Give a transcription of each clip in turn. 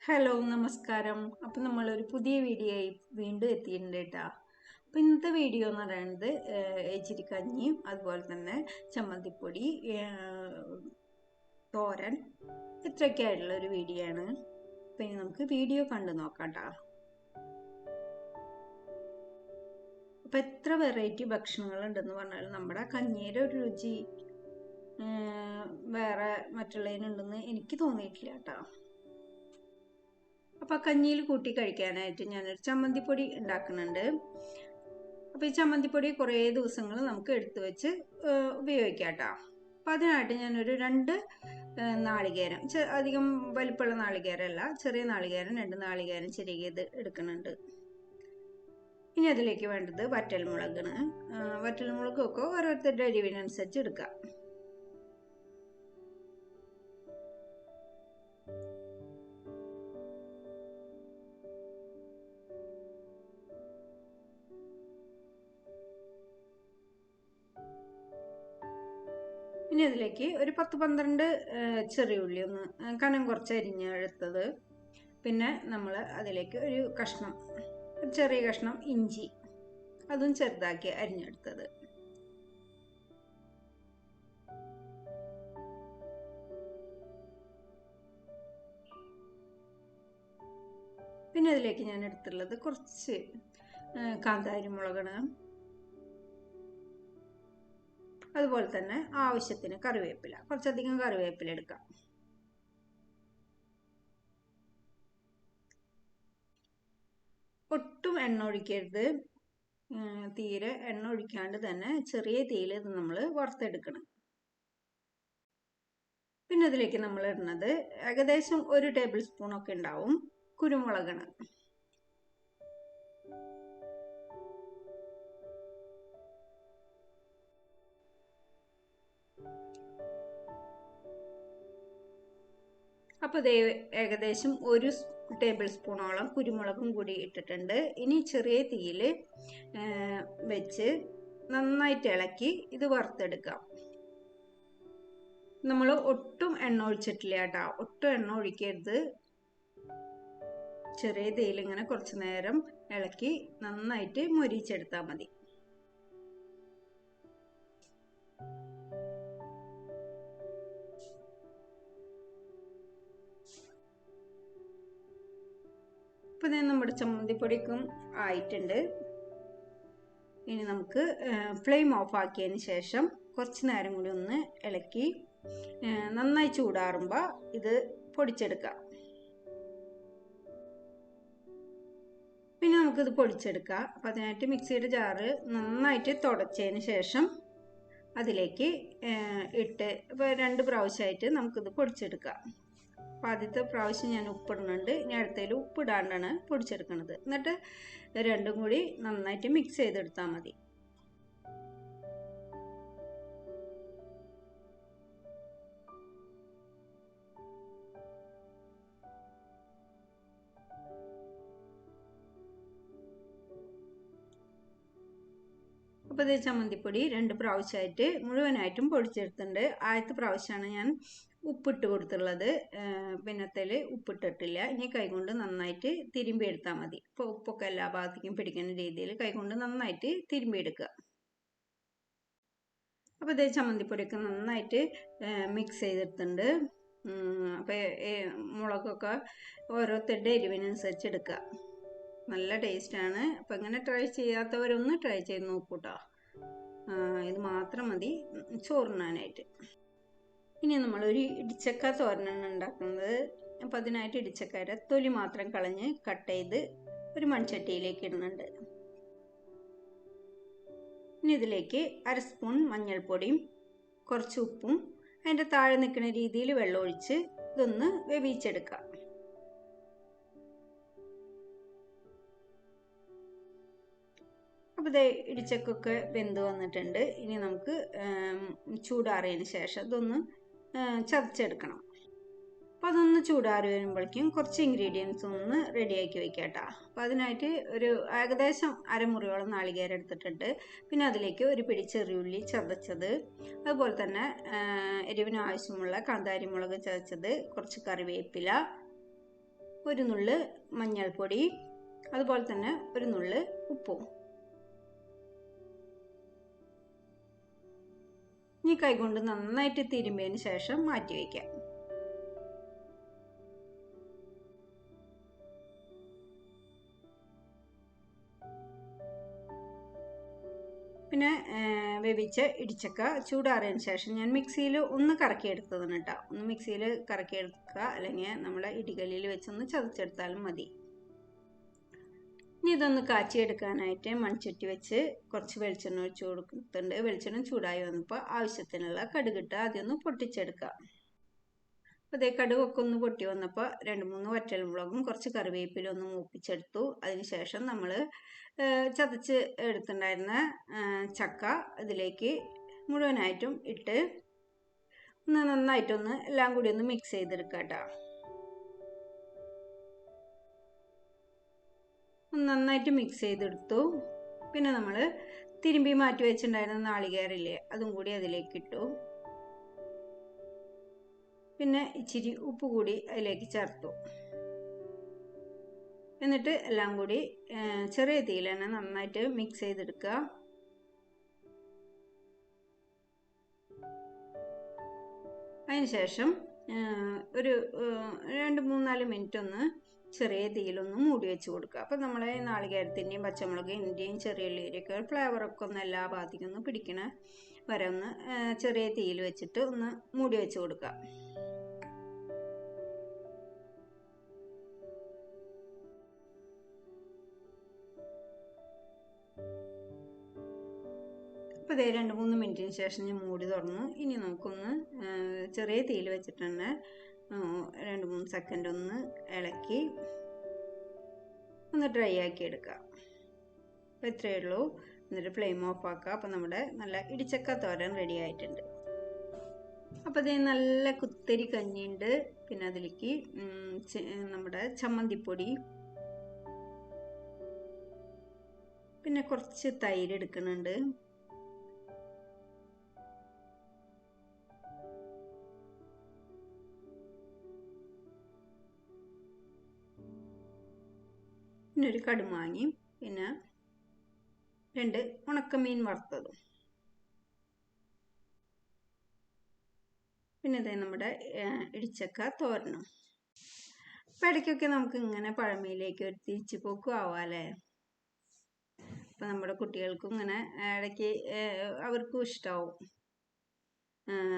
Hello നമസ്കാരം. അപ്പം നമ്മളൊരു പുതിയ വീഡിയോ ആയി വീണ്ടും എത്തിയിട്ടുണ്ട് കേട്ടോ. അപ്പം ഇന്നത്തെ വീഡിയോ എന്ന് പറയുന്നത് എച്ചിരിക്കഞ്ഞിയും അതുപോലെ തന്നെ ചമ്മന്തിപ്പൊടി, തോരൻ, ഇത്രയൊക്കെ ആയിട്ടുള്ള ഒരു വീഡിയോ ആണ്. അപ്പം ഇനി നമുക്ക് വീഡിയോ കണ്ടു നോക്കാം കേട്ടോ. അപ്പം എത്ര വെറൈറ്റി ഭക്ഷണങ്ങൾ ഉണ്ടെന്ന് പറഞ്ഞാലും നമ്മുടെ കഞ്ഞിയുടെ ഒരു രുചി വേറെ മറ്റുള്ളതിനുണ്ടെന്ന് എനിക്ക് തോന്നിയിട്ടില്ല കേട്ടോ. അപ്പോൾ കഞ്ഞിയിൽ കൂട്ടി കഴിക്കാനായിട്ട് ഞാനൊരു ചമ്മന്തിപ്പൊടി ഉണ്ടാക്കുന്നുണ്ട്. അപ്പോൾ ഈ ചമ്മന്തിപ്പൊടി കുറേ ദിവസങ്ങൾ നമുക്ക് എടുത്തു വെച്ച് ഉപയോഗിക്കാം കേട്ടോ. അപ്പോൾ അതിനായിട്ട് ഞാനൊരു 2 നാളികേരം, അധികം വലിപ്പമുള്ള നാളികേരമല്ല, ചെറിയ നാളികേരം 2 നാളികേരം ചെറിയത് എടുക്കുന്നുണ്ട്. ഇനി അതിലേക്ക് വേണ്ടത് വറ്റൽമുളകാണ്. വറ്റൽമുളകൊക്കെ ഓരോരുത്തരുടെ എരിവിനനുസരിച്ച് എടുക്കാം. ഇനി അതിലേക്ക് ഒരു 10-12 ചെറിയ ഉള്ളി ഒന്ന് കനം കുറച്ച് അരിഞ്ഞെടുത്തത്, പിന്നെ നമ്മൾ അതിലേക്ക് ഒരു ചെറിയ കഷ്ണം ഇഞ്ചി, അതും ചെറുതാക്കി അരിഞ്ഞെടുത്തത്, പിന്നെ അതിലേക്ക് ഞാൻ എടുത്തുള്ളത് കുറച്ച് കാന്താരി മുളകാണ്. അതുപോലെ തന്നെ ആവശ്യത്തിന് കറിവേപ്പില, കുറച്ചധികം കറിവേപ്പില എടുക്കാം. ഒട്ടും എണ്ണ ഒഴിക്കരുത്, തീരെ എണ്ണ ഒഴിക്കാണ്ട് തന്നെ ചെറിയ തീയിൽ ഇത് നമ്മൾ വറുത്തെടുക്കണം. പിന്നെ അതിലേക്ക് നമ്മൾ ഇടുന്നത് ഏകദേശം 1 ടേബിൾ സ്പൂൺ ഒക്കെ ഉണ്ടാവും കുരുമുളകാണ്. അപ്പോൾ ഇത് ഏകദേശം 1 ടേബിൾ സ്പൂണോളം കുരുമുളകും കൂടി ഇട്ടിട്ടുണ്ട്. ഇനി ചെറിയ തീയിൽ വെച്ച് നന്നായിട്ട് ഇളക്കി ഇത് വറുത്തെടുക്കാം. നമ്മൾ ഒട്ടും എണ്ണ ഒഴിച്ചിട്ടില്ല കേട്ടോ, ഒട്ടും എണ്ണ ഒഴിക്കരുത്. ചെറിയ തീയിൽ ഇങ്ങനെ കുറച്ച് നേരം ഇളക്കി നന്നായിട്ട് മൊരിച്ചെടുത്താൽ മതി. ഇപ്പം നമ്മുടെ ചമ്മന്തിപ്പൊടിക്കും ആയിട്ടുണ്ട്. ഇനി നമുക്ക് ഫ്ലെയിം ഓഫ് ആക്കിയതിന് ശേഷം കുറച്ച് നേരം കൂടി ഒന്ന് ഇളക്കി നന്നായി ചൂടാറുമ്പോൾ ഇത് പൊടിച്ചെടുക്കാം. പിന്നെ നമുക്കിത് പൊടിച്ചെടുക്കാം. അപ്പം അതിനായിട്ട് മിക്സിയുടെ ജാറ് നന്നായിട്ട് തുടച്ചതിന് ശേഷം അതിലേക്ക് ഇട്ട് 2 പ്രാവശ്യമായിട്ട് നമുക്കിത് പൊടിച്ചെടുക്കാം. അപ്പോൾ ആദ്യത്തെ പ്രാവശ്യം ഞാൻ ഉപ്പിടുന്നുണ്ട്, ഇനി അടുത്തതിൽ ഉപ്പിടാണ്ടാണ് പൊടിച്ചെടുക്കുന്നത്. എന്നിട്ട് രണ്ടും കൂടി നന്നായിട്ട് മിക്സ് ചെയ്തെടുത്താൽ മതി. അപ്പോൾ ഇത് ചമ്മന്തിപ്പൊടി 2 പ്രാവശ്യമായിട്ട് മുഴുവനായിട്ടും പൊടിച്ചെടുത്തിട്ടുണ്ട്. ആദ്യത്തെ പ്രാവശ്യമാണ് ഞാൻ ഉപ്പിട്ട് കൊടുത്തുള്ളത്, പിന്നത്തേൽ ഉപ്പിട്ടിട്ടില്ല. ഇനി കൈകൊണ്ട് നന്നായിട്ട് തിരുമ്പിയെടുത്താൽ മതി. ഇപ്പോൾ ഉപ്പൊക്കെ എല്ലാ ഭാഗത്തേക്കും പിടിക്കുന്ന രീതിയിൽ കൈകൊണ്ട് നന്നായിട്ട് തിരുമ്പിയെടുക്കുക. അപ്പോൾ ഇത് ചമ്മന്തിപ്പൊടിയൊക്കെ നന്നായിട്ട് മിക്സ് ചെയ്തെടുത്തിട്ടുണ്ട്. അപ്പോൾ മുളകൊക്കെ ഓരോരുത്തരുടെ എരിവിനനുസരിച്ച് എടുക്കുക. നല്ല ടേസ്റ്റാണ്. അപ്പം ഇങ്ങനെ ട്രൈ ചെയ്യാത്തവരൊന്ന് ട്രൈ ചെയ്ത് നോക്കൂട്ടോ. ഇത് മാത്രം മതി ചോറിനാനായിട്ട്. ഇനി നമ്മളൊരു ഇടിച്ചക്ക തോരനാണ് ഉണ്ടാക്കുന്നത്. അപ്പം അതിനായിട്ട് ഇടിച്ചക്കയുടെ തൊലി മാത്രം കളഞ്ഞ് കട്ട് ചെയ്ത് ഒരു മൺചട്ടിയിലേക്ക് ഇടുന്നുണ്ട്. ഇനി ഇതിലേക്ക് 1/2 സ്പൂൺ മഞ്ഞൾപ്പൊടിയും കുറച്ച് ഉപ്പും അതിൻ്റെ താഴെ നിൽക്കുന്ന രീതിയിൽ വെള്ളം ഒഴിച്ച് ഇതൊന്ന് വേവിച്ചെടുക്കാം. അപ്പോൾ ഇത് ഇടിച്ചക്കൊക്കെ വെന്ത് വന്നിട്ടുണ്ട്. ഇനി നമുക്ക് ചൂടാറിയതിന് ശേഷം ഇതൊന്ന് ചതച്ചെടുക്കണം. അപ്പോൾ അതൊന്ന് ചൂടാറി വരുമ്പോഴേക്കും കുറച്ച് ഇൻഗ്രീഡിയൻസ് ഒന്ന് റെഡിയാക്കി വെക്കാം കേട്ടോ. അപ്പോൾ അതിനായിട്ട് ഒരു ഏകദേശം അരമുറിയോളം നാളികേരം എടുത്തിട്ടുണ്ട്. പിന്നെ അതിലേക്ക് ഒരു പിടി ചെറിയുള്ളി ചതച്ചത്, അതുപോലെ തന്നെ എരിവിന് ആവശ്യമുള്ള കാന്താരി മുളക് ചതച്ചത്, കുറച്ച് കറിവേപ്പില, ഒരു നുള്ള് മഞ്ഞൾപ്പൊടി, അതുപോലെ തന്നെ ഒരു നുള്ള് ഉപ്പും. ഈ കൈകൊണ്ട് നന്നായിട്ട് തിരുമ്പിയതിന് ശേഷം മാറ്റി വയ്ക്കാം. പിന്നെ വേവിച്ച ഇടിച്ചക്ക ചൂടാറിയതിന് ശേഷം ഞാൻ മിക്സിയിൽ ഒന്ന് കറക്കിയെടുത്തതാണ് കേട്ടോ. ഒന്ന് മിക്സിയിൽ കറക്കിയെടുക്കുക, അല്ലെങ്കിൽ നമ്മളെ ഇടികല്ലിൽ വെച്ചൊന്ന് ചതച്ചെടുത്താലും മതി. ഇനി ഇതൊന്ന് കാച്ചിയെടുക്കാനായിട്ട് മൺചട്ടി വെച്ച് കുറച്ച് വെളിച്ചെണ്ണ ഒഴിച്ച് കൊടുക്കുന്നുണ്ട്. വെളിച്ചെണ്ണ ചൂടായി വന്നപ്പോൾ ആവശ്യത്തിനുള്ള കടുകിട്ട് ആദ്യം ഒന്ന് പൊട്ടിച്ചെടുക്കുക. അപ്പോൾ അതേ കടുകൊക്കെ ഒന്ന് പൊട്ടി വന്നപ്പോൾ 2-3 വറ്റൽമുളകും കുറച്ച് കറിവേപ്പിലും ഒന്ന് മൂപ്പിച്ചെടുത്തു. അതിനുശേഷം നമ്മൾ ചതച്ച് എടുത്തിട്ടുണ്ടായിരുന്ന ചക്ക ഇതിലേക്ക് മുഴുവനായിട്ടും ഇട്ട് ഒന്ന് നന്നായിട്ടൊന്ന് എല്ലാം കൂടി ഒന്ന് മിക്സ് ചെയ്തെടുക്കുക കേട്ടോ. നന്നായിട്ട് മിക്സ് ചെയ്തെടുത്തു. പിന്നെ നമ്മൾ തിരുമ്പി മാറ്റി വെച്ചിട്ടുണ്ടായിരുന്ന നാളികേരമില്ലേ, അതും കൂടി അതിലേക്ക് ഇട്ടു. പിന്നെ ഇച്ചിരി ഉപ്പ് കൂടി അതിലേക്ക് ചേർത്തു. എന്നിട്ട് എല്ലാം കൂടി ചെറിയ തീയിൽ തന്നെ നന്നായിട്ട് മിക്സ് ചെയ്തെടുക്കുക. അതിനുശേഷം ഒരു 2-3-4 മിനിറ്റ് ഒന്ന് ചെറിയ തീയിലൊന്ന് മൂടി വെച്ച് കൊടുക്കുക. അപ്പം നമ്മളെ നാളികേരത്തിൻ്റെയും പച്ചമുളകിൻ്റെയും ചെറിയ ഉള്ളിയുടെയൊക്കെ ഫ്ലേവറൊക്കെ ഒന്ന് എല്ലാ ഭാഗത്തേക്കും ഒന്ന് പിടിക്കണ വരെ ഒന്ന് ചെറിയ തീയിൽ വെച്ചിട്ട് ഒന്ന് മൂടി വെച്ച് കൊടുക്കുക. അപ്പോൾ ഇതേ 2-3 മിനിറ്റിന് ശേഷം ഞാൻ മൂടി തുറന്നു. ഇനി നമുക്കൊന്ന് ചെറിയ തീയിൽ വെച്ചിട്ട് തന്നെ 2-3 സെക്കൻഡ് ഒന്ന് ഇളക്കി ഒന്ന് ഡ്രൈ ആക്കി എടുക്കുക. അപ്പോൾ ഇത്രയേ ഉള്ളൂ. എന്നിട്ട് ഫ്ലെയിം ഓഫ് ആക്കുക. അപ്പോൾ നമ്മുടെ നല്ല ഇടിച്ചക്ക തോരൻ റെഡി ആയിട്ടുണ്ട്. അപ്പോൾ ഇത് നല്ല കുത്തരി കഞ്ഞിയുണ്ട്. പിന്നെ അതിലേക്ക് നമ്മുടെ ചമ്മന്തിപ്പൊടി, പിന്നെ കുറച്ച് തൈര് എടുക്കുന്നുണ്ട്. പിന്നെ ഒരു കടുമാങ്ങയും പിന്നെ 2 ഉണക്കമീൻ വറുത്തതും. പിന്നെ ഇതേ നമ്മുടെ ഇടിച്ചക്ക തോരനും. അപ്പം ഇടയ്ക്കൊക്കെ നമുക്ക് ഇങ്ങനെ പഴമയിലേക്ക് ഒരു തിരിച്ചു പോക്കും ആവാമല്ലേ. അപ്പം നമ്മുടെ കുട്ടികൾക്കും ഇങ്ങനെ ഇടയ്ക്ക് അവർക്കും ഇഷ്ടമാവും.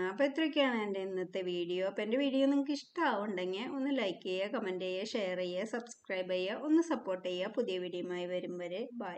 അപ്പോൾ ഇത്രയൊക്കെയാണ് എൻ്റെ ഇന്നത്തെ വീഡിയോ. അപ്പോൾ എൻ്റെ വീഡിയോ നിങ്ങൾക്ക് ഇഷ്ടമാവുണ്ടെങ്കിൽ ഒന്ന് ലൈക്ക് ചെയ്യുക, കമൻറ്റ് ചെയ്യുക, ഷെയർ ചെയ്യുക, സബ്സ്ക്രൈബ് ചെയ്യുക, ഒന്ന് സപ്പോർട്ട് ചെയ്യുക. പുതിയ വീഡിയോയുമായി വരും വരെ ബൈ.